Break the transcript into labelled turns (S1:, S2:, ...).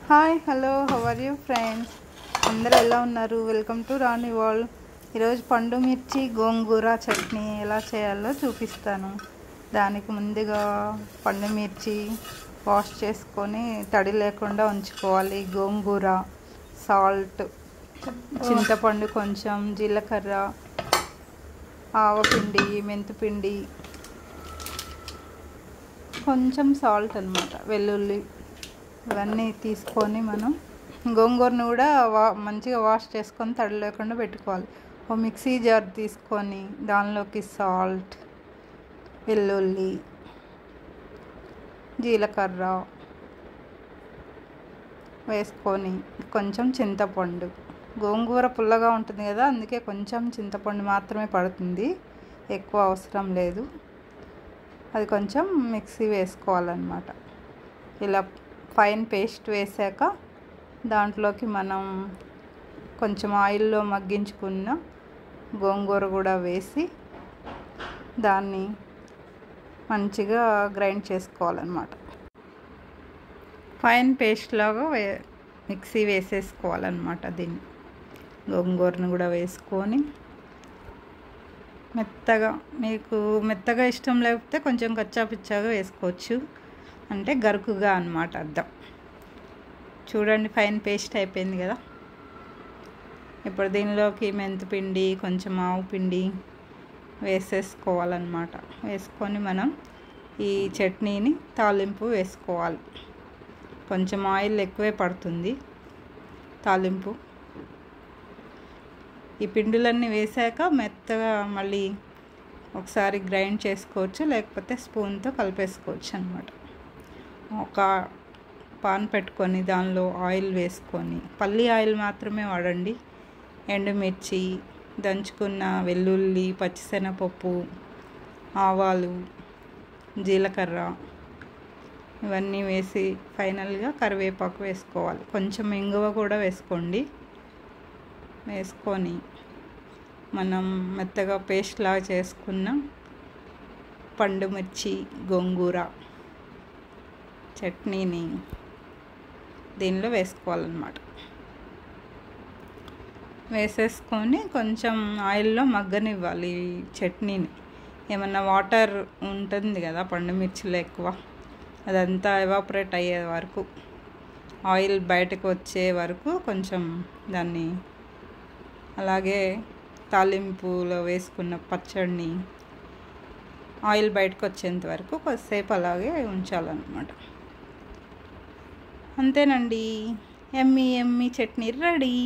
S1: Hi hello how are you friends, అందరూ ఎలా ఉన్నారు? Welcome to Rani world. ఈరోజు పండు మిర్చి గోంగూర చట్నీ ఎలా చేయాలో చూపిస్తాను. దానికి ముందుగా పండు మిర్చి వాష్ చేసుకొని తడి లేకుండా ఉంచుకోవాలి. గోంగూర, సాల్ట్, చింతపండు, కొంచెం జీలకర్ర, ఆవపిండి, మెంతిపిండి, కొంచెం సాల్ట్ అన్నమాట, వెల్లుల్లి, ఇవన్నీ తీసుకొని మనం గోంగూరను కూడా మంచిగా వాష్ చేసుకొని తడి లేకుండా పెట్టుకోవాలి. ఓ మిక్సీ జార్ తీసుకొని దానిలోకి సాల్ట్, వెల్లుల్లి, జీలకర్ర వేసుకొని కొంచెం చింతపండు, గోంగూర పుల్లగా ఉంటుంది కదా, అందుకే కొంచెం చింతపండు మాత్రమే పడుతుంది, ఎక్కువ అవసరం లేదు. అది కొంచెం మిక్సీ వేసుకోవాలన్నమాట. ఇలా ఫైన్ పేస్ట్ వేసాక దాంట్లోకి మనం కొంచెం ఆయిల్లో మగ్గించుకున్న గోంగూర కూడా వేసి దాన్ని మంచిగా గ్రైండ్ చేసుకోవాలన్నమాట. ఫైన్ పేస్ట్ లాగా మిక్సీ వేసేసుకోవాలన్నమాట. దీన్ని గోంగూరను కూడా వేసుకొని మెత్తగా, మీకు మెత్తగా ఇష్టం లేకపోతే కొంచెం కచ్చాపిచ్చాగా వేసుకోవచ్చు, అంటే గరుకుగా అన్నమాట అర్థం. చూడండి, ఫైన్ పేస్ట్ అయిపోయింది కదా. ఇప్పుడు దీనిలోకి మెంతిపిండి, కొంచెం ఆవు పిండి వేసేసుకోవాలన్నమాట. వేసుకొని మనం ఈ చట్నీని తాలింపు వేసుకోవాలి. కొంచెం ఆయిల్ ఎక్కువే పడుతుంది తాలింపు. ఈ పిండిలన్నీ వేసాక మెత్తగా మళ్ళీ ఒకసారి గ్రైండ్ చేసుకోవచ్చు, లేకపోతే స్పూన్తో కలిపేసుకోవచ్చు అన్నమాట. ఒక పాన్ పెట్టుకొని దానిలో ఆయిల్ వేసుకొని, పల్లి ఆయిల్ మాత్రమే వాడండి. ఎండుమిర్చి, దంచుకున్న వెల్లుల్లి, పచ్చిశనగపప్పు, ఆవాలు, జీలకర్ర ఇవన్నీ వేసి ఫైనల్గా కరివేపాకు వేసుకోవాలి. కొంచెం ఇంగువ కూడా వేసుకోండి. వేసుకొని మనం మెత్తగా పేస్ట్ లాగా చేసుకున్న పండు మిర్చి గోంగూర చట్నీని దీనిలో వేసుకోవాలన్నమాట. వేసేసుకొని కొంచెం ఆయిల్లో మగ్గనివ్వాలి ఈ చట్నీని. ఏమన్నా వాటర్ ఉంటుంది కదా పండు మిర్చిలో ఎక్కువ, అదంతా ఎవాపరేట్ అయ్యే వరకు, ఆయిల్ బయటకు వచ్చే వరకు కొంచెం దాన్ని, అలాగే తాలింపులో వేసుకున్న పచ్చడిని ఆయిల్ బయటకు వచ్చేంత వరకు కొద్దిసేపు అలాగే ఉంచాలన్నమాట. అంతేనండి, ఎమ్మీ ఎమ్మీ చట్నీ రెడీ.